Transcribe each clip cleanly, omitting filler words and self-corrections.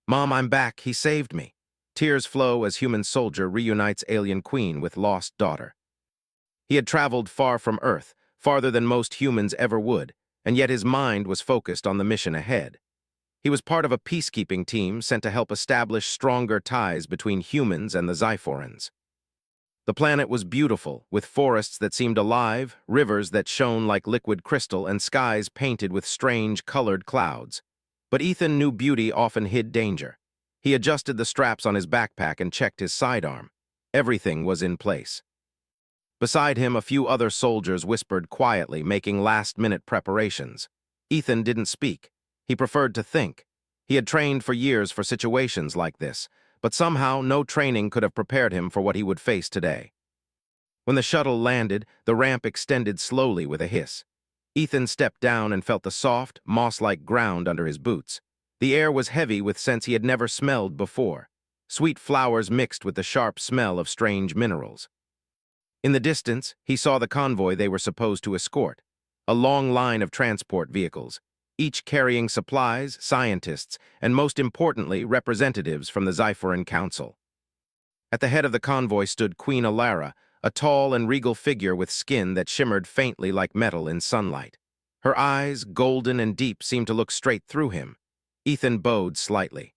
Mom, I'm back. He saved me. Tears flow as human soldier reunites alien queen with lost daughter. He had traveled far from Earth, farther than most humans ever would, and yet his mind was focused on the mission ahead. He was part of a peacekeeping team sent to help establish stronger ties between humans and the Zyphorans. The planet was beautiful, with forests that seemed alive, rivers that shone like liquid crystal, and skies painted with strange, colored clouds. But Ethan knew beauty often hid danger. He adjusted the straps on his backpack and checked his sidearm. Everything was in place. Beside him, a few other soldiers whispered quietly, making last-minute preparations. Ethan didn't speak. He preferred to think. He had trained for years for situations like this, but somehow no training could have prepared him for what he would face today. When the shuttle landed, the ramp extended slowly with a hiss. Ethan stepped down and felt the soft, moss-like ground under his boots. The air was heavy with scents he had never smelled before. Sweet flowers mixed with the sharp smell of strange minerals. In the distance, he saw the convoy they were supposed to escort, a long line of transport vehicles, each carrying supplies, scientists, and most importantly, representatives from the Zyphoran Council. At the head of the convoy stood Queen Alara, a tall and regal figure with skin that shimmered faintly like metal in sunlight. Her eyes, golden and deep, seemed to look straight through him. Ethan bowed slightly.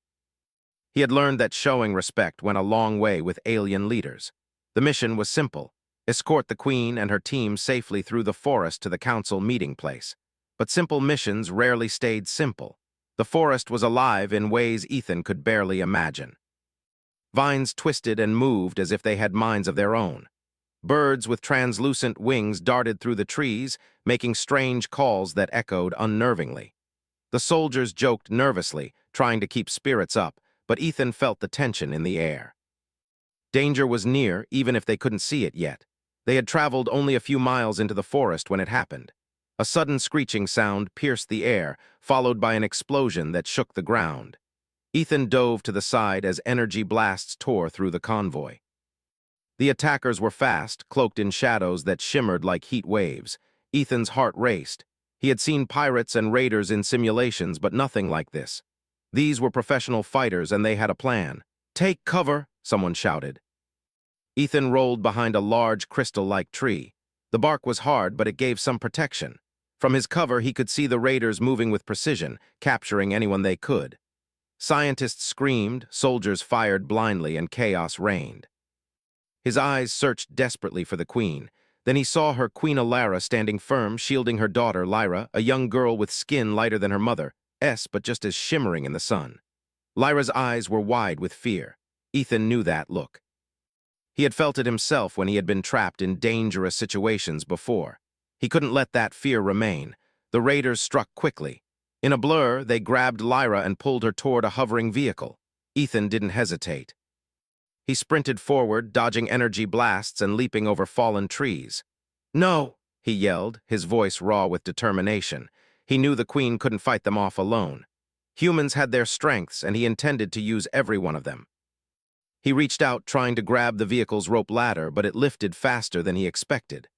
He had learned that showing respect went a long way with alien leaders. The mission was simple: escort the Queen and her team safely through the forest to the Council meeting place. But simple missions rarely stayed simple. The forest was alive in ways Ethan could barely imagine. Vines twisted and moved as if they had minds of their own. Birds with translucent wings darted through the trees, making strange calls that echoed unnervingly. The soldiers joked nervously, trying to keep spirits up, but Ethan felt the tension in the air. Danger was near, even if they couldn't see it yet. They had traveled only a few miles into the forest when it happened. A sudden screeching sound pierced the air, followed by an explosion that shook the ground. Ethan dove to the side as energy blasts tore through the convoy. The attackers were fast, cloaked in shadows that shimmered like heat waves. Ethan's heart raced. He had seen pirates and raiders in simulations, but nothing like this. These were professional fighters, and they had a plan. "Take cover!" someone shouted. Ethan rolled behind a large, crystal-like tree. The bark was hard, but it gave some protection. From his cover, he could see the raiders moving with precision, capturing anyone they could. Scientists screamed, soldiers fired blindly, and chaos reigned. His eyes searched desperately for the Queen. Then he saw her, Queen Alara, standing firm, shielding her daughter, Lyra, a young girl with skin lighter than her mother's, but just as shimmering in the sun. Lyra's eyes were wide with fear. Ethan knew that look. He had felt it himself when he had been trapped in dangerous situations before. He couldn't let that fear remain. The raiders struck quickly. In a blur, they grabbed Lyra and pulled her toward a hovering vehicle. Ethan didn't hesitate. He sprinted forward, dodging energy blasts and leaping over fallen trees. "No!" he yelled, his voice raw with determination. He knew the Queen couldn't fight them off alone. Humans had their strengths, and he intended to use every one of them. He reached out, trying to grab the vehicle's rope ladder, but it lifted faster than he expected.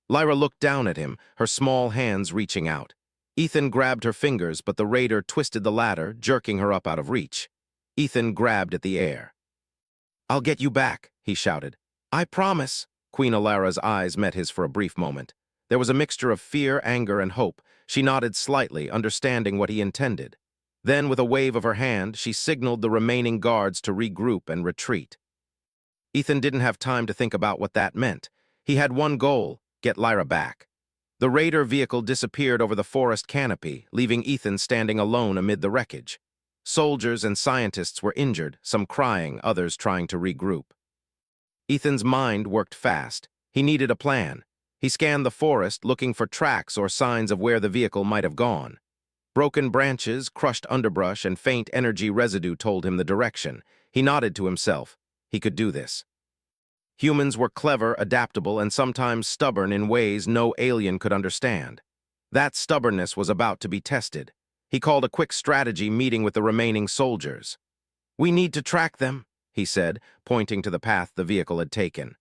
Lyra looked down at him, her small hands reaching out. Ethan grabbed her fingers, but the raider twisted the ladder, jerking her up out of reach. Ethan grabbed at the air. "I'll get you back," he shouted. "I promise." Queen Alara's eyes met his for a brief moment. There was a mixture of fear, anger, and hope. She nodded slightly, understanding what he intended. Then, with a wave of her hand, she signaled the remaining guards to regroup and retreat. Ethan didn't have time to think about what that meant. He had one goal: get Lyra back. The raider vehicle disappeared over the forest canopy, leaving Ethan standing alone amid the wreckage. Soldiers and scientists were injured, some crying, others trying to regroup. Ethan's mind worked fast. He needed a plan. He scanned the forest, looking for tracks or signs of where the vehicle might have gone. Broken branches, crushed underbrush, and faint energy residue told him the direction. He nodded to himself. He could do this. Humans were clever, adaptable, and sometimes stubborn in ways no alien could understand. That stubbornness was about to be tested. He called a quick strategy meeting with the remaining soldiers. "We need to track them," he said, pointing to the path the vehicle had taken.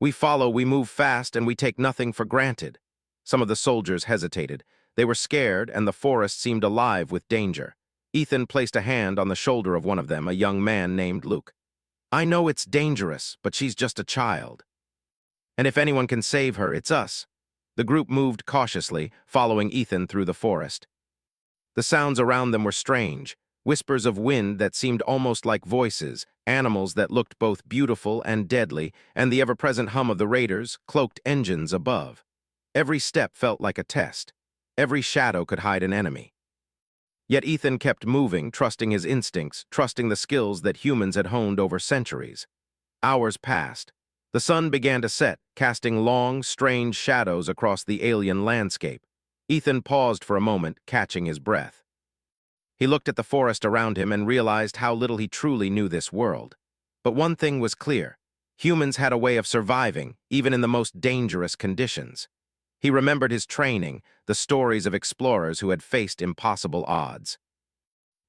"We follow, we move fast, and we take nothing for granted." Some of the soldiers hesitated. They were scared, and the forest seemed alive with danger. Ethan placed a hand on the shoulder of one of them, a young man named Luke. "I know it's dangerous, but she's just a child. And if anyone can save her, it's us." The group moved cautiously, following Ethan through the forest. The sounds around them were strange, whispers of wind that seemed almost like voices, animals that looked both beautiful and deadly, and the ever-present hum of the raiders' cloaked engines above. Every step felt like a test. Every shadow could hide an enemy. Yet Ethan kept moving, trusting his instincts, trusting the skills that humans had honed over centuries. Hours passed. The sun began to set, casting long, strange shadows across the alien landscape. Ethan paused for a moment, catching his breath. He looked at the forest around him and realized how little he truly knew this world. But one thing was clear. Humans had a way of surviving, even in the most dangerous conditions. He remembered his training, the stories of explorers who had faced impossible odds.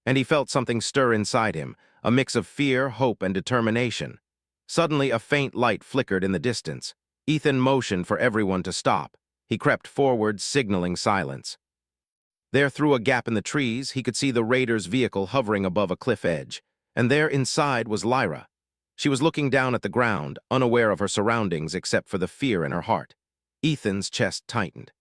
And he felt something stir inside him, a mix of fear, hope, and determination. Suddenly, a faint light flickered in the distance. Ethan motioned for everyone to stop. He crept forward, signaling silence. There, through a gap in the trees, he could see the raider's vehicle hovering above a cliff edge. And there inside was Lyra. She was looking down at the ground, unaware of her surroundings except for the fear in her heart. Ethan's chest tightened.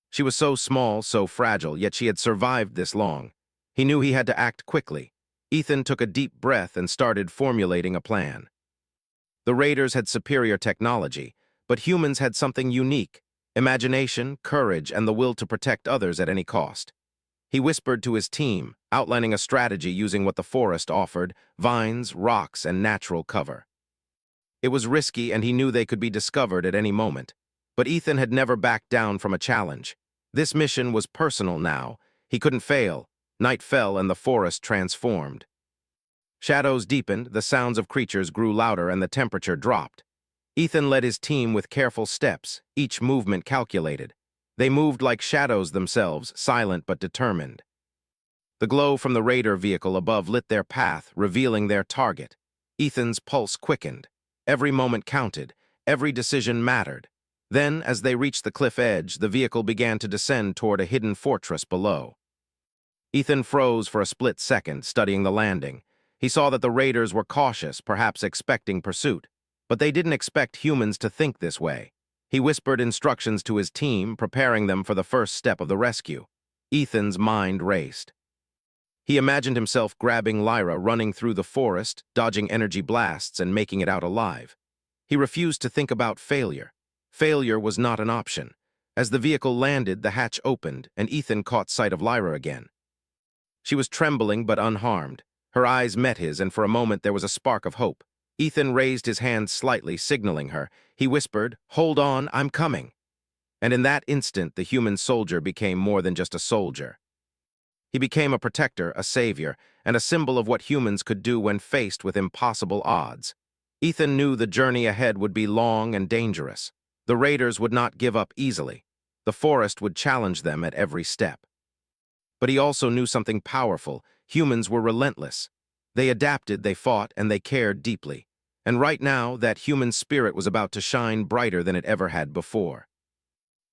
She was so small, so fragile, yet she had survived this long. He knew he had to act quickly. Ethan took a deep breath and started formulating a plan. The raiders had superior technology, but humans had something unique: imagination, courage, and the will to protect others at any cost. He whispered to his team, outlining a strategy using what the forest offered: vines, rocks, and natural cover. It was risky, and he knew they could be discovered at any moment. But Ethan had never backed down from a challenge. This mission was personal now. He couldn't fail. Night fell and the forest transformed. Shadows deepened, the sounds of creatures grew louder, and the temperature dropped. Ethan led his team with careful steps, each movement calculated. They moved like shadows themselves, silent but determined. The glow from the raider vehicle above lit their path, revealing their target. Ethan's pulse quickened. Every moment counted. Every decision mattered. Then, as they reached the cliff edge, the vehicle began to descend toward a hidden fortress below. Ethan froze for a split second, studying the landing. He saw that the raiders were cautious, perhaps expecting pursuit. But they didn't expect humans to think this way. He whispered instructions to his team, preparing them for the first step of the rescue. Ethan's mind raced. He imagined himself grabbing Lyra, running through the forest, dodging energy blasts, and making it out alive. He refused to think about failure. Failure was not an option. As the vehicle landed, the hatch opened, and Ethan caught sight of Lyra again. She was trembling but unharmed. Her eyes met his, and for a moment there was a spark of hope. Ethan raised his hand slightly, signaling her. He whispered, "Hold on, I'm coming." And in that instant, the human soldier became more than just a soldier. He became a protector, a savior, and a symbol of what humans could do when faced with impossible odds. Ethan knew the journey ahead would be long and dangerous. The raiders would not give up easily. The forest would challenge them at every step. But he also knew something powerful. Humans were relentless. They adapted, they fought, and they cared deeply. And right now, that human spirit was about to shine brighter than it ever had before.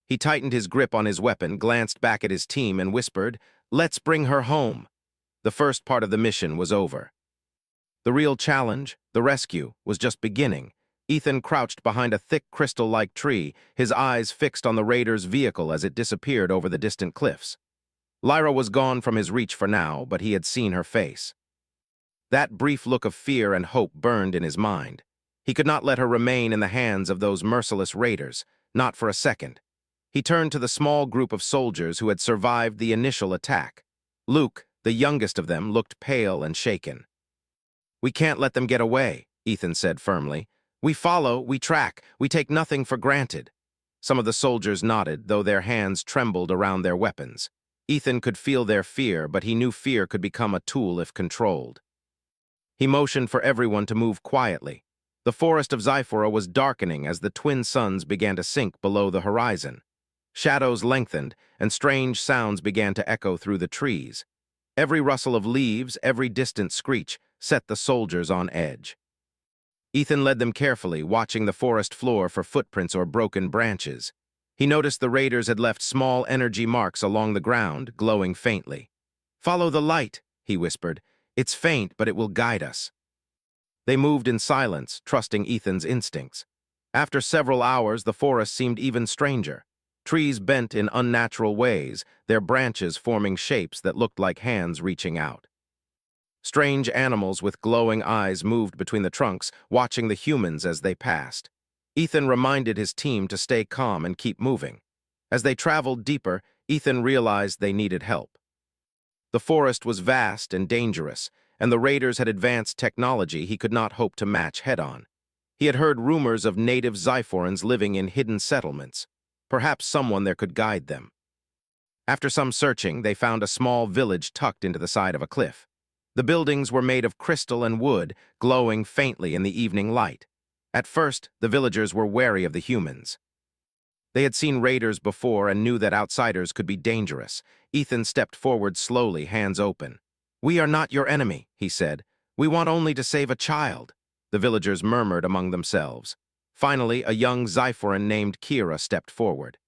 He tightened his grip on his weapon, glanced back at his team, and whispered, "Let's bring her home." The first part of the mission was over. The real challenge, the rescue, was just beginning. Ethan crouched behind a thick crystal-like tree, his eyes fixed on the raider's vehicle as it disappeared over the distant cliffs. Lyra was gone from his reach for now, but he had seen her face. That brief look of fear and hope burned in his mind. He could not let her remain in the hands of those merciless raiders, not for a second. He turned to the small group of soldiers who had survived the initial attack. Luke, the youngest of them, looked pale and shaken. "We can't let them get away," Ethan said firmly. "We follow, we track, we take nothing for granted." Some of the soldiers nodded, though their hands trembled around their weapons. Ethan could feel their fear, but he knew fear could become a tool if controlled. He motioned for everyone to move quietly. The forest of Zyphora was darkening as the twin suns began to sink below the horizon. Shadows lengthened, and strange sounds began to echo through the trees. Every rustle of leaves, every distant screech, set the soldiers on edge. Ethan led them carefully, watching the forest floor for footprints or broken branches. He noticed the raiders had left small energy marks along the ground, glowing faintly. "Follow the light," he whispered. "It's faint, but it will guide us." They moved in silence, trusting Ethan's instincts. After several hours, the forest seemed even stranger. Trees bent in unnatural ways, their branches forming shapes that looked like hands reaching out. Strange animals with glowing eyes moved between the trunks, watching the humans as they passed. Ethan reminded his team to stay calm and keep moving. As they traveled deeper, Ethan realized they needed help. The forest was vast and dangerous, and the raiders had advanced technology he could not hope to match head-on. He had heard rumors of native Zyphorans living in hidden settlements. Perhaps someone there could guide them. After some searching, they found a small village tucked into the side of a cliff. The buildings were made of crystal and wood, glowing faintly in the evening light. At first, the villagers were wary of the humans. They had seen raiders before and knew that outsiders could be dangerous. Ethan stepped forward slowly, hands open. "We are not your enemy," he said. "We want only to save a child." The villagers murmured among themselves. Finally, a young Zyphoran named Kira stepped forward.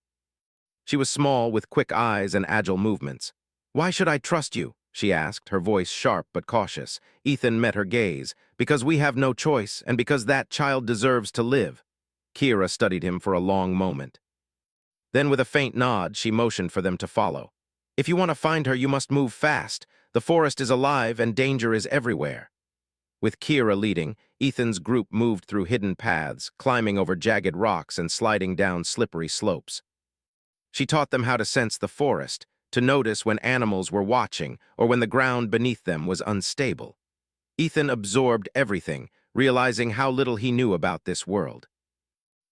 She was small, with quick eyes and agile movements. "Why should I trust you?" she asked, her voice sharp but cautious. Ethan met her gaze. "Because we have no choice, and because that child deserves to live." Kira studied him for a long moment. Then, with a faint nod, she motioned for them to follow. "If you want to find her, you must move fast. The forest is alive and danger is everywhere." With Kira leading, Ethan's group moved through hidden paths, climbing over jagged rocks and sliding down slippery slopes. She taught them how to sense the forest, to notice when animals were watching or when the ground beneath them was unstable. Ethan absorbed everything, realizing how little he knew about this world.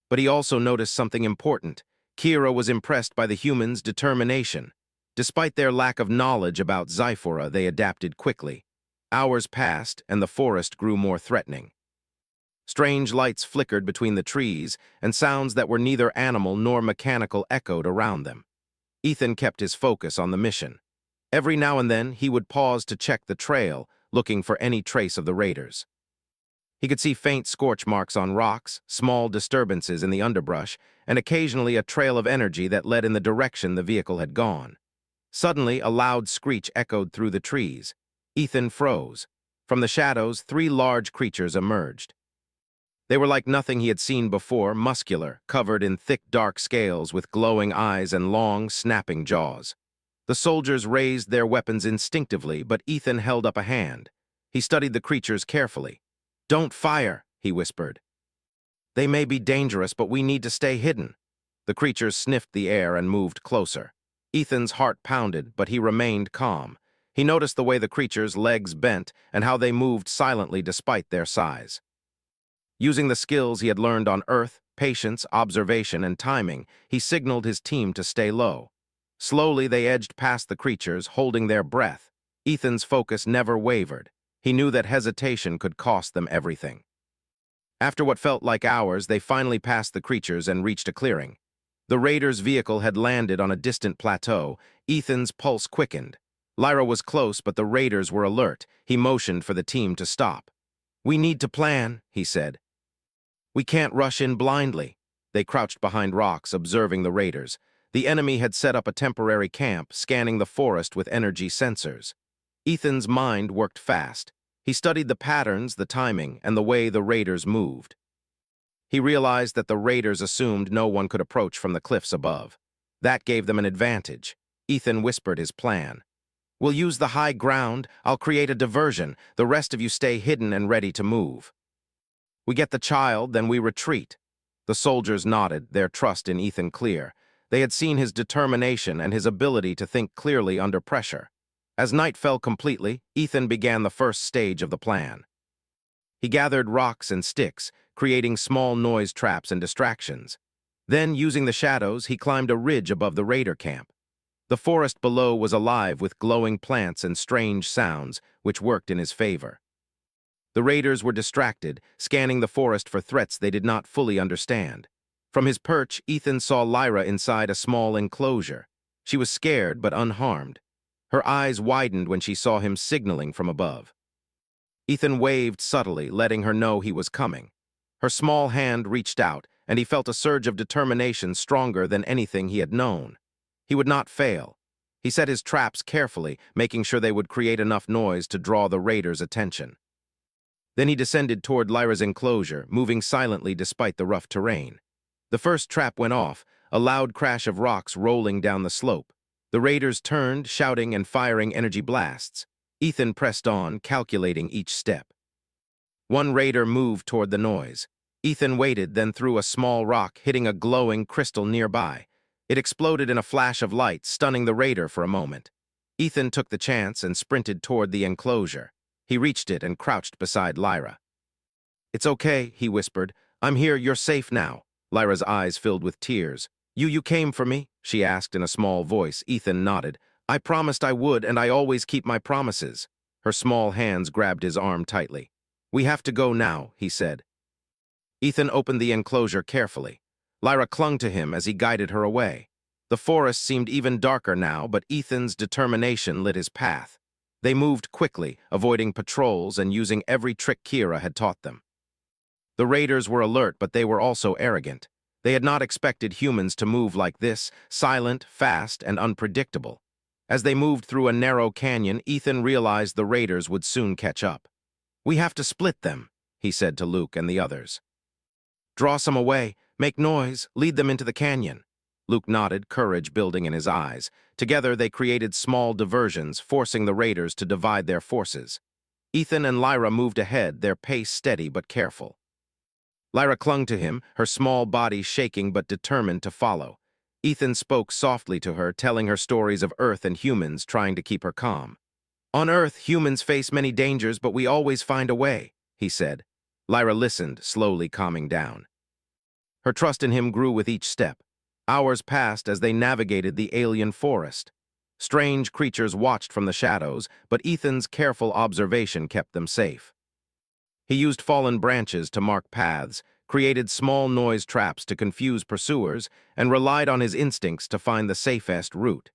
But he also noticed something important. Kira was impressed by the humans' determination. Despite their lack of knowledge about Zyphora, they adapted quickly. Hours passed, and the forest grew more threatening. Strange lights flickered between the trees, and sounds that were neither animal nor mechanical echoed around them. Ethan kept his focus on the mission. Every now and then, he would pause to check the trail, looking for any trace of the raiders. He could see faint scorch marks on rocks, small disturbances in the underbrush, and occasionally a trail of energy that led in the direction the vehicle had gone. Suddenly, a loud screech echoed through the trees. Ethan froze. From the shadows, 3 large creatures emerged. They were like nothing he had seen before, muscular, covered in thick, dark scales with glowing eyes and long, snapping jaws. The soldiers raised their weapons instinctively, but Ethan held up a hand. He studied the creatures carefully. "Don't fire," he whispered. "They may be dangerous, but we need to stay hidden." The creatures sniffed the air and moved closer. Ethan's heart pounded, but he remained calm. He noticed the way the creatures' legs bent and how they moved silently despite their size. Using the skills he had learned on Earth, patience, observation, and timing, he signaled his team to stay low. Slowly, they edged past the creatures, holding their breath. Ethan's focus never wavered. He knew that hesitation could cost them everything. After what felt like hours, they finally passed the creatures and reached a clearing. The raiders' vehicle had landed on a distant plateau. Ethan's pulse quickened. Lyra was close, but the raiders were alert. He motioned for the team to stop. "We need to plan," he said. "We can't rush in blindly." They crouched behind rocks, observing the raiders. The enemy had set up a temporary camp, scanning the forest with energy sensors. Ethan's mind worked fast. He studied the patterns, the timing, and the way the raiders moved. He realized that the raiders assumed no one could approach from the cliffs above. That gave them an advantage. Ethan whispered his plan. "We'll use the high ground. I'll create a diversion. The rest of you stay hidden and ready to move. We get the child, then we retreat." The soldiers nodded, their trust in Ethan clear. They had seen his determination and his ability to think clearly under pressure. As night fell completely, Ethan began the first stage of the plan. He gathered rocks and sticks, creating small noise traps and distractions. Then, using the shadows, he climbed a ridge above the raider camp. The forest below was alive with glowing plants and strange sounds, which worked in his favor. The raiders were distracted, scanning the forest for threats they did not fully understand. From his perch, Ethan saw Lyra inside a small enclosure. She was scared but unharmed. Her eyes widened when she saw him signaling from above. Ethan waved subtly, letting her know he was coming. Her small hand reached out, and he felt a surge of determination stronger than anything he had known. He would not fail. He set his traps carefully, making sure they would create enough noise to draw the raiders' attention. Then he descended toward Lyra's enclosure, moving silently despite the rough terrain. The first trap went off, a loud crash of rocks rolling down the slope. The raiders turned, shouting and firing energy blasts. Ethan pressed on, calculating each step. One raider moved toward the noise. Ethan waited, then threw a small rock, hitting a glowing crystal nearby. It exploded in a flash of light, stunning the raider for a moment. Ethan took the chance and sprinted toward the enclosure. He reached it and crouched beside Lyra. "It's okay," he whispered. "I'm here, you're safe now." Lyra's eyes filled with tears. You came for me?" she asked in a small voice. Ethan nodded. "I promised I would, and I always keep my promises." Her small hands grabbed his arm tightly. "We have to go now," he said. Ethan opened the enclosure carefully. Lyra clung to him as he guided her away. The forest seemed even darker now, but Ethan's determination lit his path. They moved quickly, avoiding patrols and using every trick Kira had taught them. The raiders were alert, but they were also arrogant. They had not expected humans to move like this, silent, fast, and unpredictable. As they moved through a narrow canyon, Ethan realized the raiders would soon catch up. "We have to split them," he said to Luke and the others. "Draw some away, make noise, lead them into the canyon." Luke nodded, courage building in his eyes. Together they created small diversions, forcing the raiders to divide their forces. Ethan and Lyra moved ahead, their pace steady but careful. Lyra clung to him, her small body shaking but determined to follow. Ethan spoke softly to her, telling her stories of Earth and humans, trying to keep her calm. "On Earth, humans face many dangers, but we always find a way," he said. Lyra listened, slowly calming down. Her trust in him grew with each step. Hours passed as they navigated the alien forest. Strange creatures watched from the shadows, but Ethan's careful observation kept them safe. He used fallen branches to mark paths, created small noise traps to confuse pursuers, and relied on his instincts to find the safest route.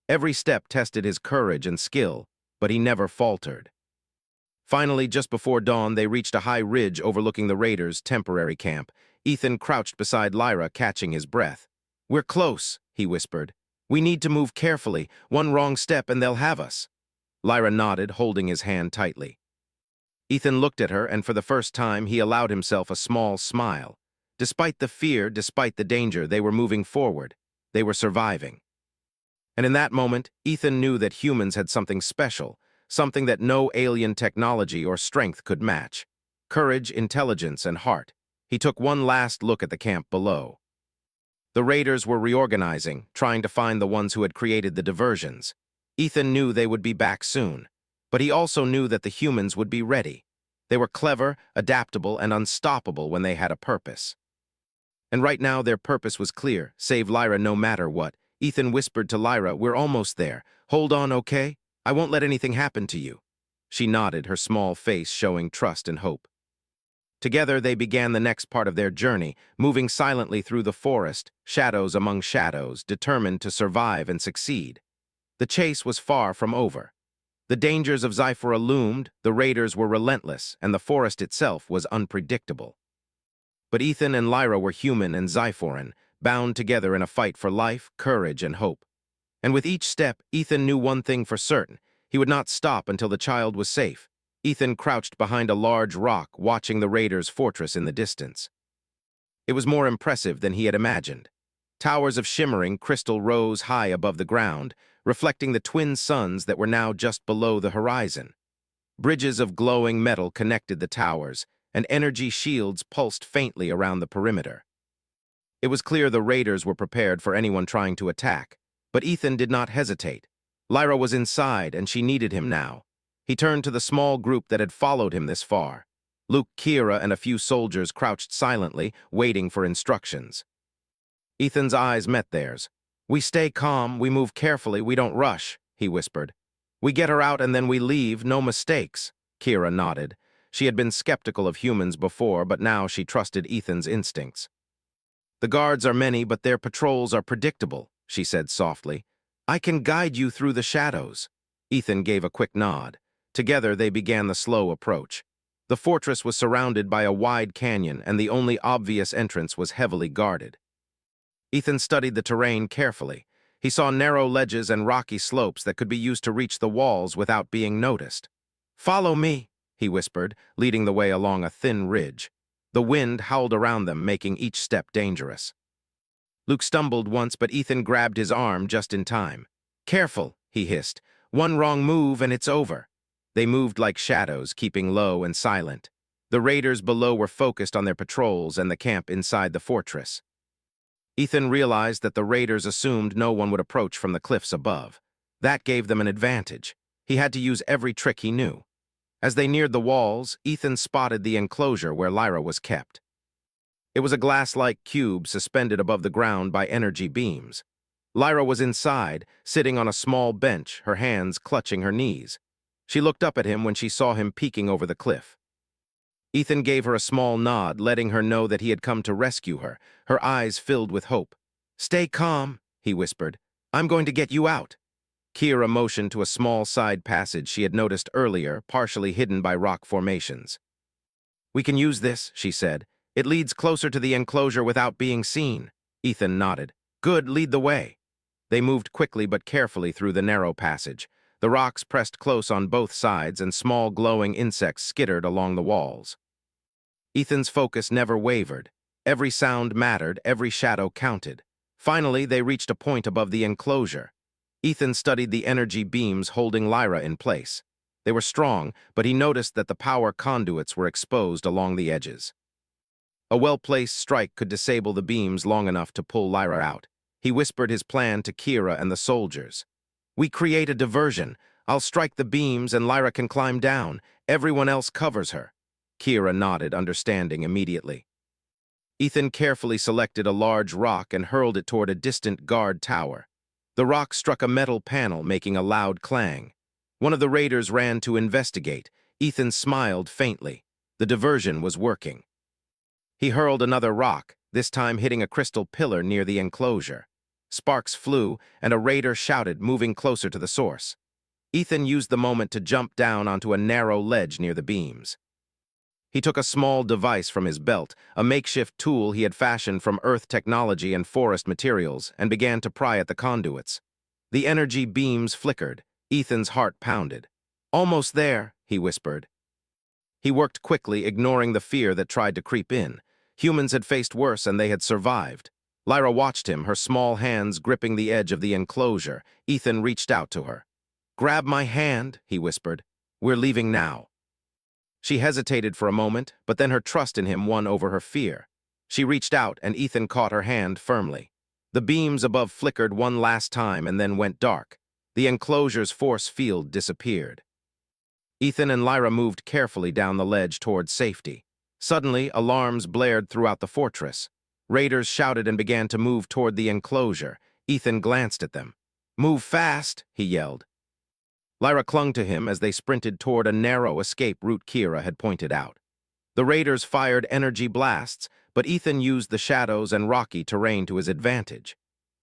Every step tested his courage and skill, but he never faltered. Finally, just before dawn, they reached a high ridge overlooking the raiders' temporary camp. Ethan crouched beside Lyra, catching his breath. "We're close," he whispered. "We need to move carefully. One wrong step and they'll have us." Lyra nodded, holding his hand tightly. Ethan looked at her, and for the first time he allowed himself a small smile. Despite the fear, despite the danger, they were moving forward. They were surviving. And in that moment, Ethan knew that humans had something special, something that no alien technology or strength could match. Courage, intelligence, and heart. He took one last look at the camp below. The raiders were reorganizing, trying to find the ones who had created the diversions. Ethan knew they would be back soon, but he also knew that the humans would be ready. They were clever, adaptable, and unstoppable when they had a purpose. And right now their purpose was clear: save Lyra no matter what. Ethan whispered to Lyra, "We're almost there. Hold on, okay? I won't let anything happen to you." She nodded, her small face showing trust and hope. Together they began the next part of their journey, moving silently through the forest, shadows among shadows, determined to survive and succeed. The chase was far from over. The dangers of Zyphora loomed, the raiders were relentless, and the forest itself was unpredictable. But Ethan and Lyra were human and Zyphoran, bound together in a fight for life, courage, and hope. And with each step, Ethan knew one thing for certain: he would not stop until the child was safe. Ethan crouched behind a large rock, watching the raiders' fortress in the distance. It was more impressive than he had imagined. Towers of shimmering crystal rose high above the ground, reflecting the twin suns that were now just below the horizon. Bridges of glowing metal connected the towers, and energy shields pulsed faintly around the perimeter. It was clear the raiders were prepared for anyone trying to attack, but Ethan did not hesitate. Lyra was inside, and she needed him now. He turned to the small group that had followed him this far. Luke, Kira, and a few soldiers crouched silently, waiting for instructions. Ethan's eyes met theirs. "We stay calm, we move carefully, we don't rush," he whispered. "We get her out and then we leave, no mistakes." Kira nodded. She had been skeptical of humans before, but now she trusted Ethan's instincts. "The guards are many, but their patrols are predictable," she said softly. "I can guide you through the shadows." Ethan gave a quick nod. Together they began the slow approach. The fortress was surrounded by a wide canyon, and the only obvious entrance was heavily guarded. Ethan studied the terrain carefully. He saw narrow ledges and rocky slopes that could be used to reach the walls without being noticed. "Follow me," he whispered, leading the way along a thin ridge. The wind howled around them, making each step dangerous. Luke stumbled once, but Ethan grabbed his arm just in time. "Careful," he hissed. "One wrong move and it's over." They moved like shadows, keeping low and silent. The raiders below were focused on their patrols and the camp inside the fortress. Ethan realized that the raiders assumed no one would approach from the cliffs above. That gave them an advantage. He had to use every trick he knew. As they neared the walls, Ethan spotted the enclosure where Lyra was kept. It was a glass-like cube suspended above the ground by energy beams. Lyra was inside, sitting on a small bench, her hands clutching her knees. She looked up at him when she saw him peeking over the cliff. Ethan gave her a small nod, letting her know that he had come to rescue her, her eyes filled with hope. "Stay calm," he whispered. "I'm going to get you out." Kira motioned to a small side passage she had noticed earlier, partially hidden by rock formations. "We can use this," she said. "It leads closer to the enclosure without being seen." Ethan nodded. "Good, lead the way." They moved quickly but carefully through the narrow passage. The rocks pressed close on both sides and small glowing insects skittered along the walls. Ethan's focus never wavered. Every sound mattered, every shadow counted. Finally, they reached a point above the enclosure. Ethan studied the energy beams holding Lyra in place. They were strong, but he noticed that the power conduits were exposed along the edges. A well-placed strike could disable the beams long enough to pull Lyra out. He whispered his plan to Kira and the soldiers. "We create a diversion. I'll strike the beams and Lyra can climb down. Everyone else covers her." Kira nodded, understanding immediately. Ethan carefully selected a large rock and hurled it toward a distant guard tower. The rock struck a metal panel, making a loud clang. One of the raiders ran to investigate. Ethan smiled faintly. The diversion was working. He hurled another rock, this time hitting a crystal pillar near the enclosure. Sparks flew, and a raider shouted, moving closer to the source. Ethan used the moment to jump down onto a narrow ledge near the beams. He took a small device from his belt, a makeshift tool he had fashioned from earth technology and forest materials, and began to pry at the conduits. The energy beams flickered. Ethan's heart pounded. "Almost there," he whispered. He worked quickly, ignoring the fear that tried to creep in. Humans had faced worse, and they had survived. Lyra watched him, her small hands gripping the edge of the enclosure. Ethan reached out to her. "Grab my hand," he whispered. "We're leaving now." She hesitated for a moment, but then her trust in him won over her fear. She reached out, and Ethan caught her hand firmly. The beams above flickered one last time and then went dark. The enclosure's force field disappeared. Ethan and Lyra moved carefully down the ledge toward safety. Suddenly, alarms blared throughout the fortress. Raiders shouted and began to move toward the enclosure. Ethan glanced at them. "Move fast," he yelled. Lyra clung to him as they sprinted toward a narrow escape route Kira had pointed out. The raiders fired energy blasts, but Ethan used the shadows and rocky terrain to his advantage.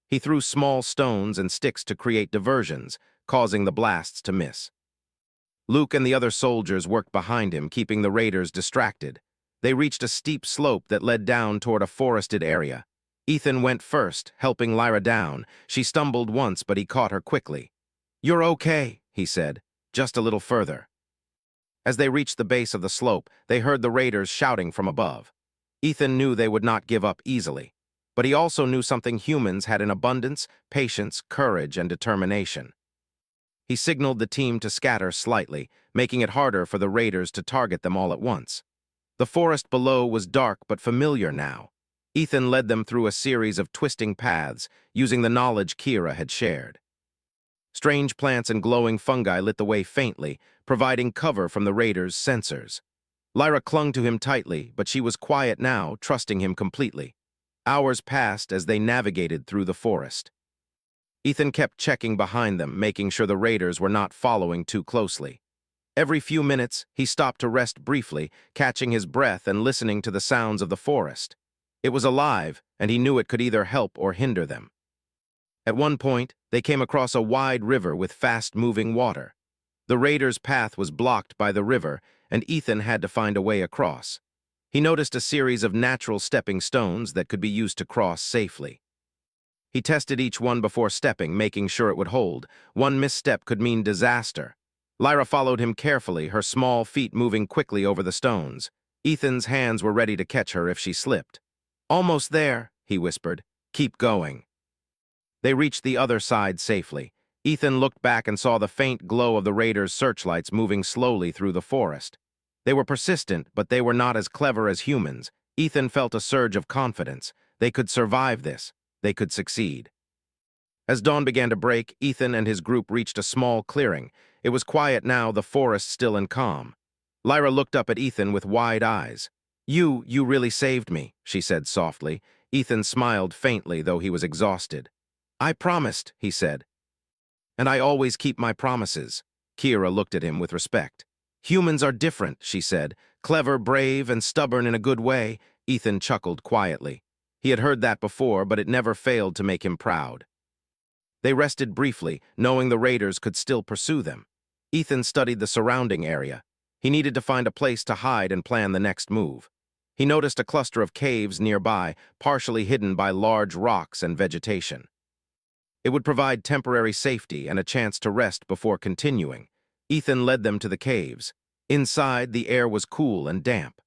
He threw small stones and sticks to create diversions, causing the blasts to miss. Luke and the other soldiers worked behind him, keeping the raiders distracted. They reached a steep slope that led down toward a forested area. Ethan went first, helping Lyra down. She stumbled once, but he caught her quickly. "You're okay," he said. "Just a little further." As they reached the base of the slope, they heard the raiders shouting from above. Ethan knew they would not give up easily, but he also knew something humans had in abundance: patience, courage, and determination. He signaled the team to scatter slightly, making it harder for the raiders to target them all at once. The forest below was dark but familiar now. Ethan led them through a series of twisting paths, using the knowledge Kira had shared. Strange plants and glowing fungi lit the way faintly, providing cover from the raiders' sensors. Lyra clung to him tightly, but she was quiet now, trusting him completely. Hours passed as they navigated through the forest. Ethan kept checking behind them, making sure the raiders were not following too closely. Every few minutes, he stopped to rest briefly, catching his breath and listening to the sounds of the forest. It was alive, and he knew it could either help or hinder them. At one point, they came across a wide river with fast-moving water. The raiders' path was blocked by the river, and Ethan had to find a way across. He noticed a series of natural stepping stones that could be used to cross safely. He tested each one before stepping, making sure it would hold. One misstep could mean disaster. Lyra followed him carefully, her small feet moving quickly over the stones. Ethan's hands were ready to catch her if she slipped. "Almost there," he whispered. "Keep going." They reached the other side safely. Ethan looked back and saw the faint glow of the raiders' searchlights moving slowly through the forest. They were persistent, but they were not as clever as humans. Ethan felt a surge of confidence. They could survive this. They could succeed. As dawn began to break, Ethan and his group reached a small clearing. It was quiet now, the forest still and calm. Lyra looked up at Ethan with wide eyes. You really saved me," she said softly. Ethan smiled faintly, though he was exhausted. "I promised," he said. "And I always keep my promises." Kira looked at him with respect. "Humans are different," she said. "Clever, brave, and stubborn in a good way." Ethan chuckled quietly. He had heard that before, but it never failed to make him proud. They rested briefly, knowing the raiders could still pursue them. Ethan studied the surrounding area. He needed to find a place to hide and plan the next move. He noticed a cluster of caves nearby, partially hidden by large rocks and vegetation. It would provide temporary safety and a chance to rest before continuing. Ethan led them to the caves. Inside, the air was cool and damp.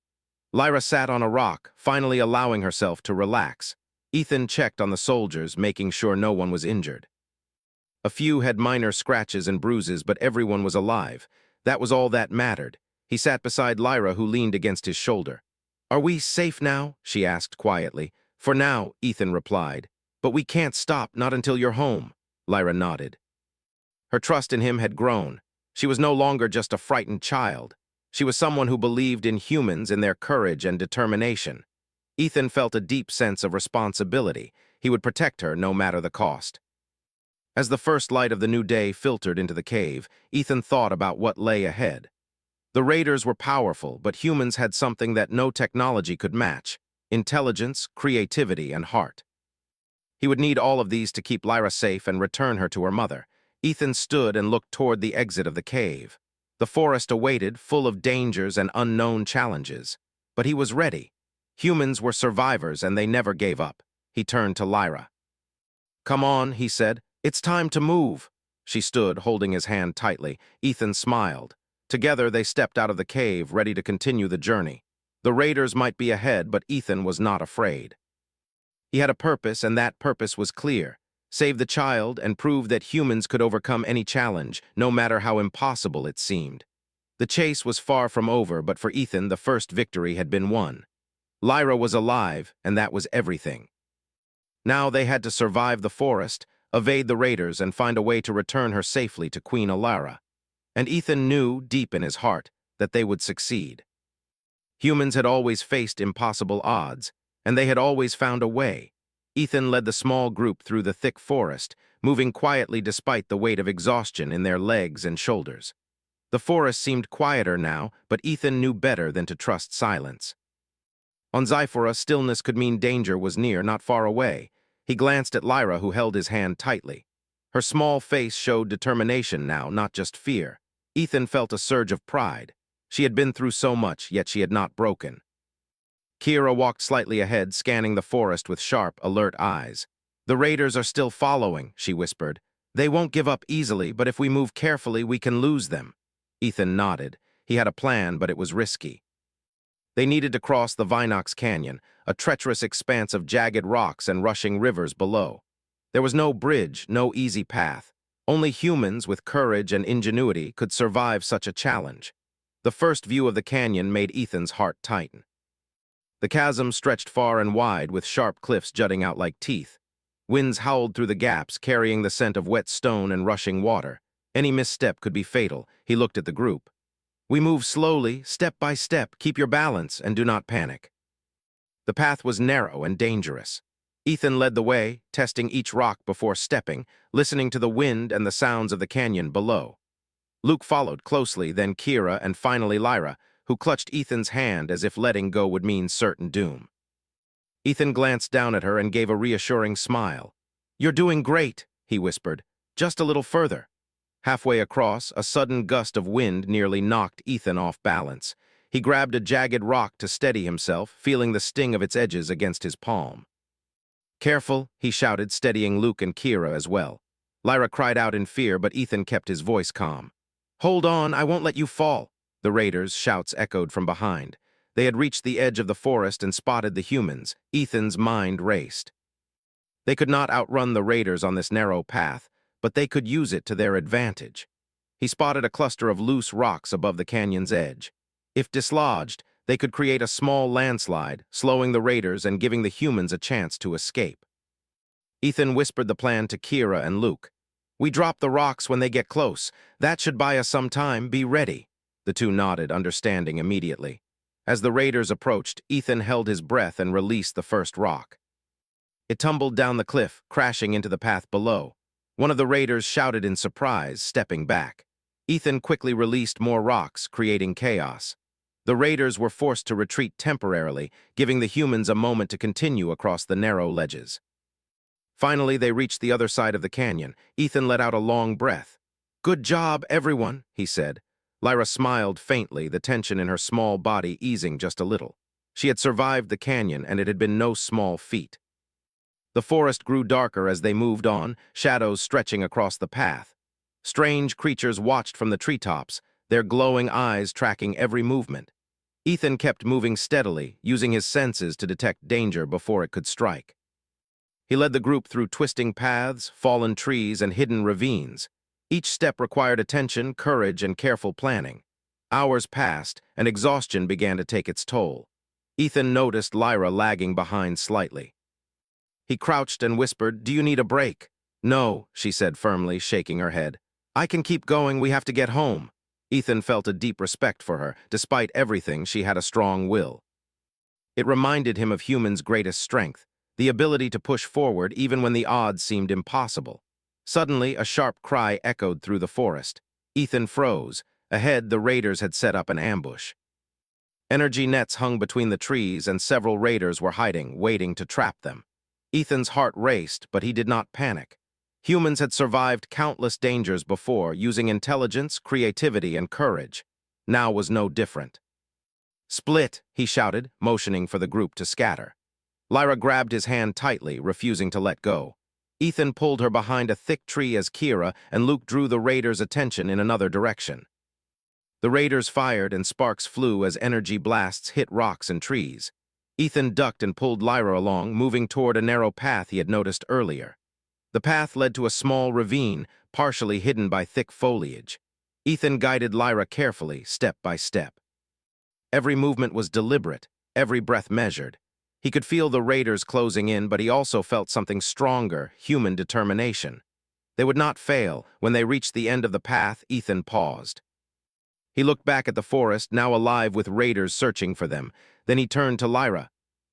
Lyra sat on a rock, finally allowing herself to relax. Ethan checked on the soldiers, making sure no one was injured. A few had minor scratches and bruises, but everyone was alive. That was all that mattered. He sat beside Lyra, who leaned against his shoulder. "Are we safe now?" she asked quietly. "For now," Ethan replied. "But we can't stop, not until you're home." Lyra nodded. Her trust in him had grown. She was no longer just a frightened child. She was someone who believed in humans, in their courage and determination. Ethan felt a deep sense of responsibility. He would protect her no matter the cost. As the first light of the new day filtered into the cave, Ethan thought about what lay ahead. The raiders were powerful, but humans had something that no technology could match: intelligence, creativity, and heart. He would need all of these to keep Lyra safe and return her to her mother. Ethan stood and looked toward the exit of the cave. The forest awaited, full of dangers and unknown challenges. But he was ready. Humans were survivors, and they never gave up. He turned to Lyra. "Come on," he said. "It's time to move." She stood, holding his hand tightly. Ethan smiled. Together, they stepped out of the cave, ready to continue the journey. The raiders might be ahead, but Ethan was not afraid. He had a purpose, and that purpose was clear: save the child and prove that humans could overcome any challenge, no matter how impossible it seemed. The chase was far from over, but for Ethan, the first victory had been won. Lyra was alive, and that was everything. Now they had to survive the forest, evade the raiders, and find a way to return her safely to Queen Alara. And Ethan knew, deep in his heart, that they would succeed. Humans had always faced impossible odds, and they had always found a way. Ethan led the small group through the thick forest, moving quietly despite the weight of exhaustion in their legs and shoulders. The forest seemed quieter now, but Ethan knew better than to trust silence. On Zyphora, stillness could mean danger was near, not far away. He glanced at Lyra, who held his hand tightly. Her small face showed determination now, not just fear. Ethan felt a surge of pride. She had been through so much, yet she had not broken. Kira walked slightly ahead, scanning the forest with sharp, alert eyes. "The raiders are still following," she whispered. "They won't give up easily, but if we move carefully, we can lose them." Ethan nodded. He had a plan, but it was risky. They needed to cross the Vinox Canyon, a treacherous expanse of jagged rocks and rushing rivers below. There was no bridge, no easy path. Only humans with courage and ingenuity could survive such a challenge. The first view of the canyon made Ethan's heart tighten. The chasm stretched far and wide, with sharp cliffs jutting out like teeth. Winds howled through the gaps, carrying the scent of wet stone and rushing water. Any misstep could be fatal. He looked at the group. "We move slowly, step by step. Keep your balance and do not panic." The path was narrow and dangerous. Ethan led the way, testing each rock before stepping, listening to the wind and the sounds of the canyon below. Luke followed closely, then Kira, and finally Lyra, who clutched Ethan's hand as if letting go would mean certain doom. Ethan glanced down at her and gave a reassuring smile. "You're doing great," he whispered. "Just a little further." Halfway across, a sudden gust of wind nearly knocked Ethan off balance. He grabbed a jagged rock to steady himself, feeling the sting of its edges against his palm. "Careful," he shouted, steadying Luke and Kira as well. Lyra cried out in fear, but Ethan kept his voice calm. "Hold on, I won't let you fall." The raiders' shouts echoed from behind. They had reached the edge of the forest and spotted the humans. Ethan's mind raced. They could not outrun the raiders on this narrow path, but they could use it to their advantage. He spotted a cluster of loose rocks above the canyon's edge. If dislodged, they could create a small landslide, slowing the raiders and giving the humans a chance to escape. Ethan whispered the plan to Kira and Luke. "We drop the rocks when they get close. That should buy us some time. Be ready." The two nodded, understanding immediately. As the raiders approached, Ethan held his breath and released the first rock. It tumbled down the cliff, crashing into the path below. One of the raiders shouted in surprise, stepping back. Ethan quickly released more rocks, creating chaos. The raiders were forced to retreat temporarily, giving the humans a moment to continue across the narrow ledges. Finally, they reached the other side of the canyon. Ethan let out a long breath. "Good job, everyone," he said. Lyra smiled faintly, the tension in her small body easing just a little. She had survived the canyon, and it had been no small feat. The forest grew darker as they moved on, shadows stretching across the path. Strange creatures watched from the treetops, their glowing eyes tracking every movement. Ethan kept moving steadily, using his senses to detect danger before it could strike. He led the group through twisting paths, fallen trees, and hidden ravines. Each step required attention, courage, and careful planning. Hours passed, and exhaustion began to take its toll. Ethan noticed Lyra lagging behind slightly. He crouched and whispered, "Do you need a break?" "No," she said firmly, shaking her head. "I can keep going, we have to get home." Ethan felt a deep respect for her. Despite everything, she had a strong will. It reminded him of humans' greatest strength, the ability to push forward even when the odds seemed impossible. Suddenly, a sharp cry echoed through the forest. Ethan froze. Ahead, the raiders had set up an ambush. Energy nets hung between the trees, and several raiders were hiding, waiting to trap them. Ethan's heart raced, but he did not panic. Humans had survived countless dangers before, using intelligence, creativity, and courage. Now was no different. "Split," he shouted, motioning for the group to scatter. Lyra grabbed his hand tightly, refusing to let go. Ethan pulled her behind a thick tree as Kira and Luke drew the raiders' attention in another direction. The raiders fired and sparks flew as energy blasts hit rocks and trees. Ethan ducked and pulled Lyra along, moving toward a narrow path he had noticed earlier. The path led to a small ravine, partially hidden by thick foliage. Ethan guided Lyra carefully, step by step. Every movement was deliberate, every breath measured. He could feel the raiders closing in, but he also felt something stronger, human determination. They would not fail. When they reached the end of the path, Ethan paused. He looked back at the forest, now alive with raiders searching for them. Then he turned to Lyra.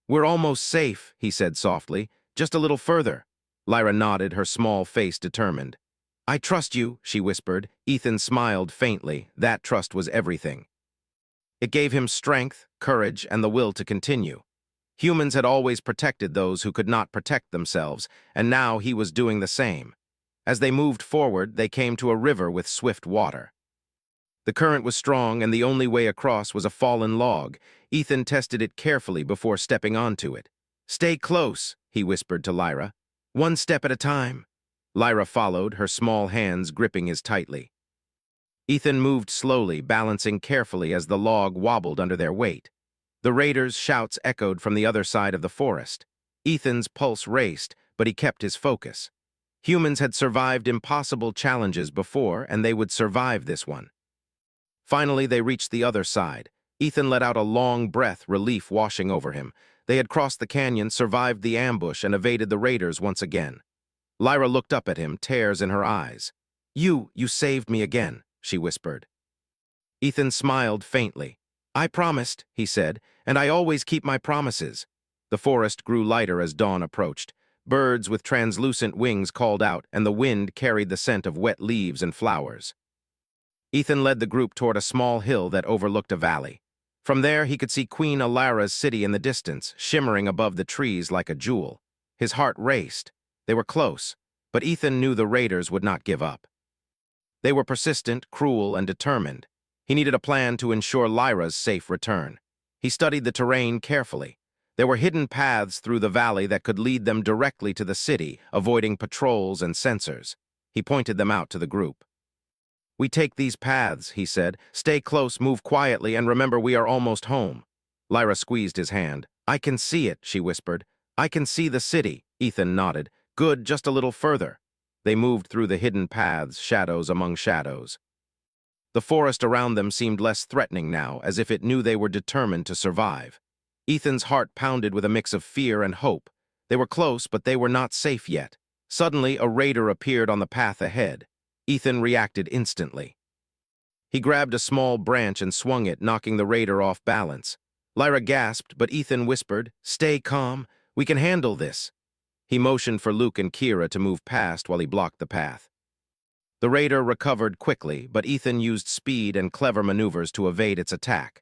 "We're almost safe," he said softly. "Just a little further." Lyra nodded, her small face determined. "I trust you," she whispered. Ethan smiled faintly. That trust was everything. It gave him strength, courage, and the will to continue. Humans had always protected those who could not protect themselves, and now he was doing the same. As they moved forward, they came to a river with swift water. The current was strong, and the only way across was a fallen log. Ethan tested it carefully before stepping onto it. "Stay close," he whispered to Lyra. "One step at a time." Lyra followed, her small hands gripping his tightly. Ethan moved slowly, balancing carefully as the log wobbled under their weight. The raiders' shouts echoed from the other side of the forest. Ethan's pulse raced, but he kept his focus. Humans had survived impossible challenges before, and they would survive this one. Finally, they reached the other side. Ethan let out a long breath, relief washing over him. They had crossed the canyon, survived the ambush, and evaded the raiders once again. Lyra looked up at him, tears in her eyes. You saved me again," she whispered. Ethan smiled faintly. "I promised," he said, "and I always keep my promises." The forest grew lighter as dawn approached. Birds with translucent wings called out, and the wind carried the scent of wet leaves and flowers. Ethan led the group toward a small hill that overlooked a valley. From there, he could see Queen Alara's city in the distance, shimmering above the trees like a jewel. His heart raced. They were close, but Ethan knew the raiders would not give up. They were persistent, cruel, and determined. He needed a plan to ensure Lyra's safe return. He studied the terrain carefully. There were hidden paths through the valley that could lead them directly to the city, avoiding patrols and sensors. He pointed them out to the group. "We take these paths," he said. "Stay close, move quietly, and remember we are almost home." Lyra squeezed his hand. "I can see it," she whispered. "I can see the city." Ethan nodded. "Good, just a little further." They moved through the hidden paths, shadows among shadows. The forest around them seemed less threatening now, as if it knew they were determined to survive. Ethan's heart pounded with a mix of fear and hope. They were close, but they were not safe yet. Suddenly, a raider appeared on the path ahead. Ethan reacted instantly. He grabbed a small branch and swung it, knocking the raider off balance. Lyra gasped, but Ethan whispered, "Stay calm. We can handle this." He motioned for Luke and Kira to move past while he blocked the path. The raider recovered quickly, but Ethan used speed and clever maneuvers to evade its attack.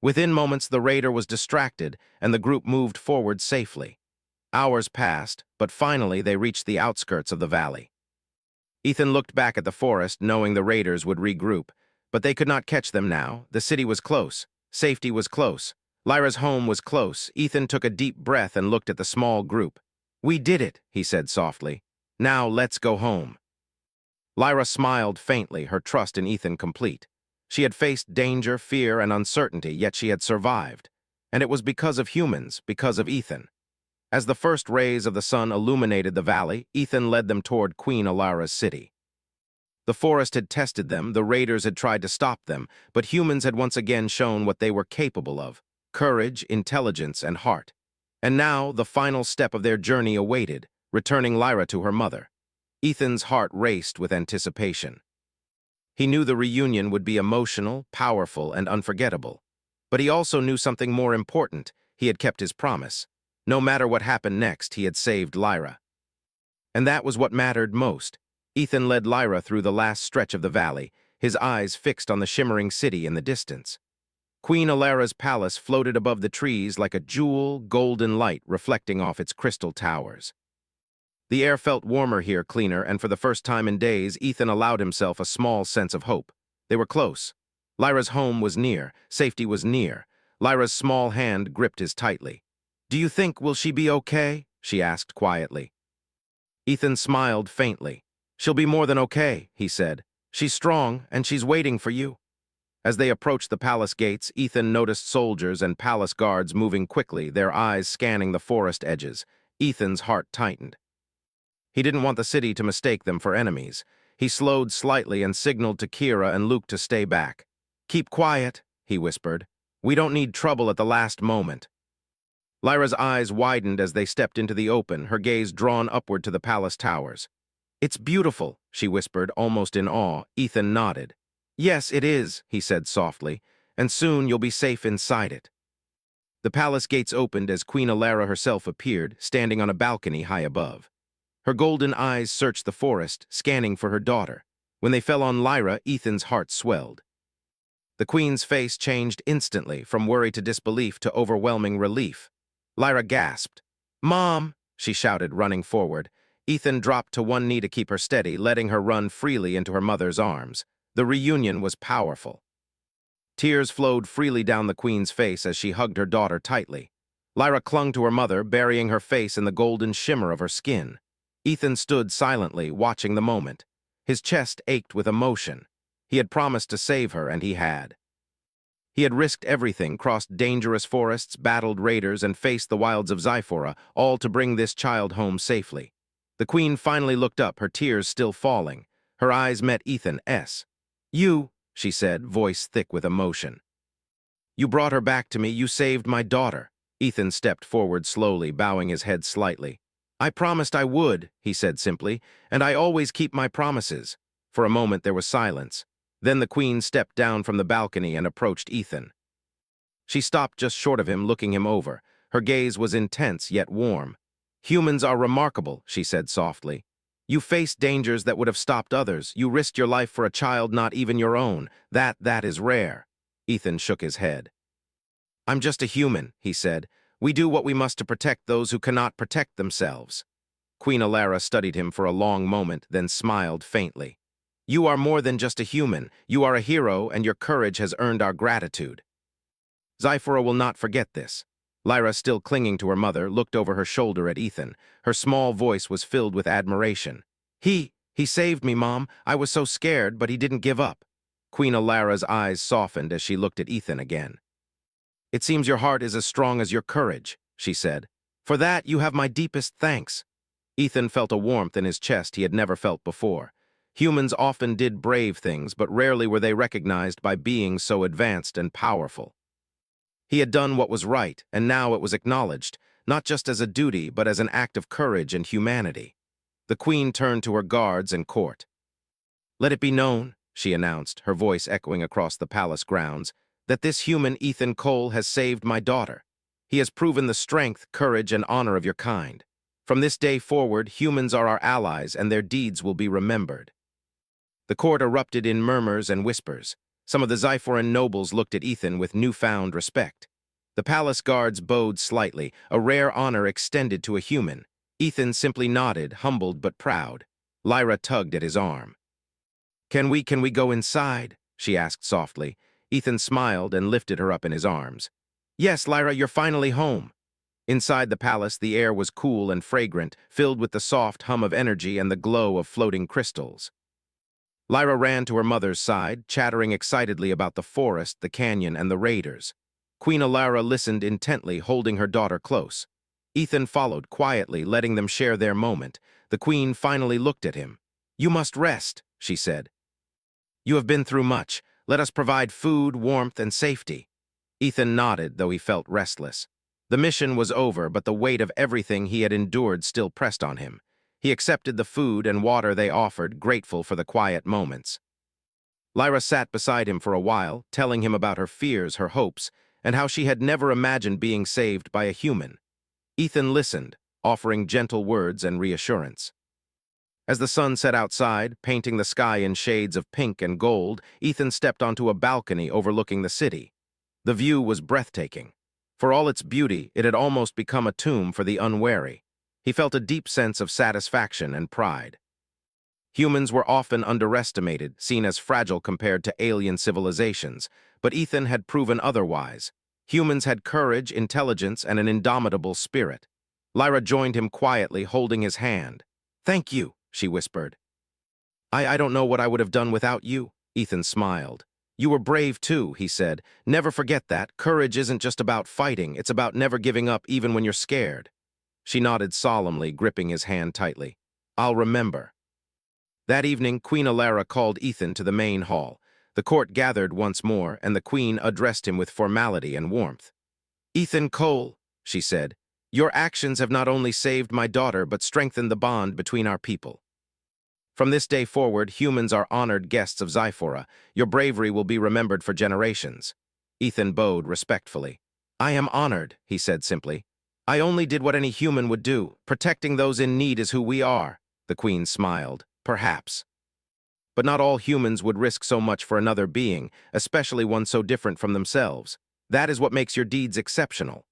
Within moments, the raider was distracted, and the group moved forward safely. Hours passed, but finally they reached the outskirts of the valley. Ethan looked back at the forest, knowing the raiders would regroup, but they could not catch them now. The city was close. Safety was close. Lyra's home was close. Ethan took a deep breath and looked at the small group. "We did it," he said softly. "Now let's go home." Lyra smiled faintly, her trust in Ethan complete. She had faced danger, fear, and uncertainty, yet she had survived. And it was because of humans, because of Ethan. As the first rays of the sun illuminated the valley, Ethan led them toward Queen Alara's city. The forest had tested them, the raiders had tried to stop them, but humans had once again shown what they were capable of: courage, intelligence, and heart. And now, the final step of their journey awaited, returning Lyra to her mother. Ethan's heart raced with anticipation. He knew the reunion would be emotional, powerful, and unforgettable. But he also knew something more important. He had kept his promise. No matter what happened next, he had saved Lyra. And that was what mattered most. Ethan led Lyra through the last stretch of the valley, his eyes fixed on the shimmering city in the distance. Queen Alara's palace floated above the trees like a jewel, golden light reflecting off its crystal towers. The air felt warmer here, cleaner, and for the first time in days, Ethan allowed himself a small sense of hope. They were close. Lyra's home was near. Safety was near. Lyra's small hand gripped his tightly. "Do you think, will she be okay?" she asked quietly. Ethan smiled faintly. "She'll be more than okay," he said. "She's strong, and she's waiting for you." As they approached the palace gates, Ethan noticed soldiers and palace guards moving quickly, their eyes scanning the forest edges. Ethan's heart tightened. He didn't want the city to mistake them for enemies. He slowed slightly and signaled to Kira and Luke to stay back. "Keep quiet," he whispered. "We don't need trouble at the last moment." Lyra's eyes widened as they stepped into the open, her gaze drawn upward to the palace towers. "It's beautiful," she whispered, almost in awe. Ethan nodded. "Yes, it is," he said softly, "and soon you'll be safe inside it." The palace gates opened as Queen Alara herself appeared, standing on a balcony high above. Her golden eyes searched the forest, scanning for her daughter. When they fell on Lyra, Ethan's heart swelled. The queen's face changed instantly, from worry to disbelief to overwhelming relief. Lyra gasped. "Mom!" she shouted, running forward. Ethan dropped to one knee to keep her steady, letting her run freely into her mother's arms. The reunion was powerful. Tears flowed freely down the queen's face as she hugged her daughter tightly. Lyra clung to her mother, burying her face in the golden shimmer of her skin. Ethan stood silently, watching the moment. His chest ached with emotion. He had promised to save her, and he had. He had risked everything, crossed dangerous forests, battled raiders, and faced the wilds of Zyphora, all to bring this child home safely. The queen finally looked up, her tears still falling. Her eyes met Ethan's. "You," she said, voice thick with emotion. "You brought her back to me. You saved my daughter." Ethan stepped forward slowly, bowing his head slightly. "I promised I would," he said simply, "and I always keep my promises." For a moment there was silence. Then the queen stepped down from the balcony and approached Ethan. She stopped just short of him, looking him over. Her gaze was intense yet warm. "Humans are remarkable," she said softly. "You faced dangers that would have stopped others. You risked your life for a child not even your own. That is rare." Ethan shook his head. "I'm just a human," he said. "We do what we must to protect those who cannot protect themselves." Queen Alara studied him for a long moment, then smiled faintly. "You are more than just a human. You are a hero, and your courage has earned our gratitude. Zyphora will not forget this." Lyra, still clinging to her mother, looked over her shoulder at Ethan. Her small voice was filled with admiration. He saved me, Mom. I was so scared, but he didn't give up." Queen Alara's eyes softened as she looked at Ethan again. "It seems your heart is as strong as your courage," she said. "For that, you have my deepest thanks." Ethan felt a warmth in his chest he had never felt before. Humans often did brave things, but rarely were they recognized by beings so advanced and powerful. He had done what was right, and now it was acknowledged, not just as a duty, but as an act of courage and humanity. The queen turned to her guards and court. "Let it be known," she announced, her voice echoing across the palace grounds, "that this human Ethan Cole has saved my daughter. He has proven the strength, courage, and honor of your kind. From this day forward, humans are our allies, and their deeds will be remembered." The court erupted in murmurs and whispers. Some of the Zyphoran nobles looked at Ethan with newfound respect. The palace guards bowed slightly, a rare honor extended to a human. Ethan simply nodded, humbled but proud. Lyra tugged at his arm. Can we go inside?" she asked softly. Ethan smiled and lifted her up in his arms. "Yes, Lyra, you're finally home." Inside the palace, the air was cool and fragrant, filled with the soft hum of energy and the glow of floating crystals. Lyra ran to her mother's side, chattering excitedly about the forest, the canyon, and the raiders. Queen Alara listened intently, holding her daughter close. Ethan followed quietly, letting them share their moment. The queen finally looked at him. "You must rest," she said. "You have been through much. Let us provide food, warmth, and safety." Ethan nodded, though he felt restless. The mission was over, but the weight of everything he had endured still pressed on him. He accepted the food and water they offered, grateful for the quiet moments. Lyra sat beside him for a while, telling him about her fears, her hopes, and how she had never imagined being saved by a human. Ethan listened, offering gentle words and reassurance. As the sun set outside, painting the sky in shades of pink and gold, Ethan stepped onto a balcony overlooking the city. The view was breathtaking. For all its beauty, it had almost become a tomb for the unwary. He felt a deep sense of satisfaction and pride. Humans were often underestimated, seen as fragile compared to alien civilizations, but Ethan had proven otherwise. Humans had courage, intelligence, and an indomitable spirit. Lyra joined him quietly, holding his hand. "Thank you," she whispered. I don't know what I would have done without you." Ethan smiled. "You were brave too," he said. "Never forget that. Courage isn't just about fighting, it's about never giving up even when you're scared." She nodded solemnly, gripping his hand tightly. "I'll remember." That evening, Queen Alara called Ethan to the main hall. The court gathered once more, and the queen addressed him with formality and warmth. "Ethan Cole," she said, "your actions have not only saved my daughter, but strengthened the bond between our people. From this day forward, humans are honored guests of Zyphora. Your bravery will be remembered for generations." Ethan bowed respectfully. "I am honored," he said simply. "I only did what any human would do. Protecting those in need is who we are." The queen smiled. "Perhaps. But not all humans would risk so much for another being, especially one so different from themselves. That is what makes your deeds exceptional."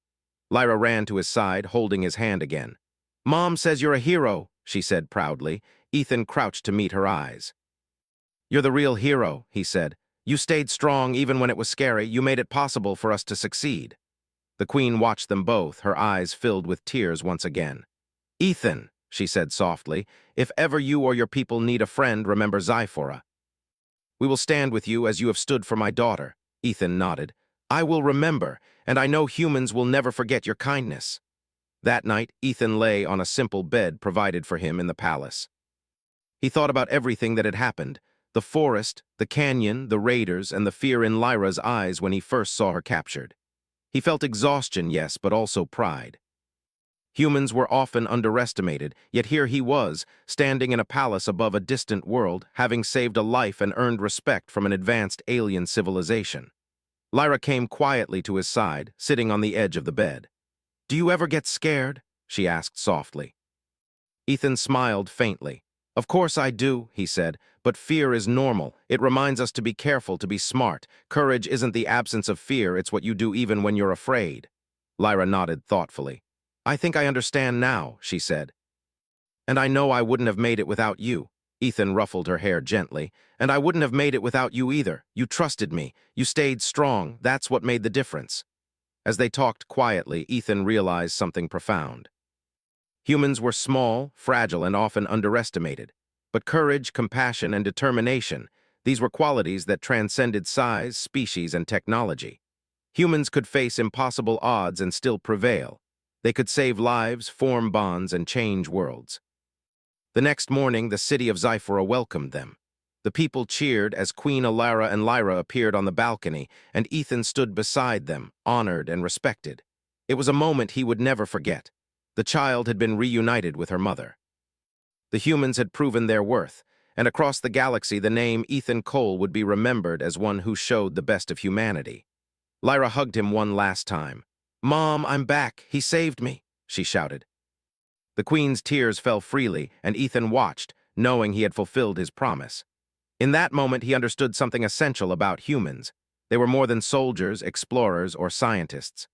Lyra ran to his side, holding his hand again. "Mom says you're a hero," she said proudly. Ethan crouched to meet her eyes. "You're the real hero," he said. "You stayed strong even when it was scary. You made it possible for us to succeed." The queen watched them both, her eyes filled with tears once again. "Ethan," she said softly, "if ever you or your people need a friend, remember Zyphora. We will stand with you as you have stood for my daughter." Ethan nodded. "I will remember, and I know humans will never forget your kindness." That night, Ethan lay on a simple bed provided for him in the palace. He thought about everything that had happened, the forest, the canyon, the raiders, and the fear in Lyra's eyes when he first saw her captured. He felt exhaustion, yes, but also pride. Humans were often underestimated, yet here he was, standing in a palace above a distant world, having saved a life and earned respect from an advanced alien civilization. Lyra came quietly to his side, sitting on the edge of the bed. "Do you ever get scared?" she asked softly. Ethan smiled faintly. "Of course I do," he said, "but fear is normal. It reminds us to be careful, to be smart. Courage isn't the absence of fear, it's what you do even when you're afraid." Lyra nodded thoughtfully. "I think I understand now," she said. "And I know I wouldn't have made it without you." Ethan ruffled her hair gently. "And I wouldn't have made it without you either. You trusted me. You stayed strong. That's what made the difference." As they talked quietly, Ethan realized something profound. Humans were small, fragile, and often underestimated. But courage, compassion, and determination, these were qualities that transcended size, species, and technology. Humans could face impossible odds and still prevail. They could save lives, form bonds, and change worlds. The next morning, the city of Zyphora welcomed them. The people cheered as Queen Alara and Lyra appeared on the balcony, and Ethan stood beside them, honored and respected. It was a moment he would never forget. The child had been reunited with her mother. The humans had proven their worth, and across the galaxy the name Ethan Cole would be remembered as one who showed the best of humanity. Lyra hugged him one last time. "Mom, I'm back. He saved me," she shouted. The Queen's tears fell freely, and Ethan watched, knowing he had fulfilled his promise. In that moment, he understood something essential about humans. They were more than soldiers, explorers, or scientists.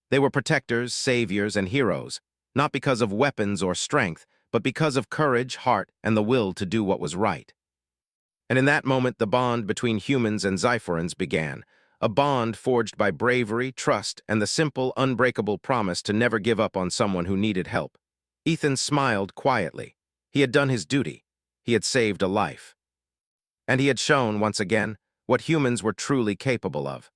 They were protectors, saviors, and heroes, not because of weapons or strength, but because of courage, heart, and the will to do what was right. And in that moment, the bond between humans and Zyphorans began, a bond forged by bravery, trust, and the simple, unbreakable promise to never give up on someone who needed help. Ethan smiled quietly. He had done his duty. He had saved a life. And he had shown, once again, what humans were truly capable of.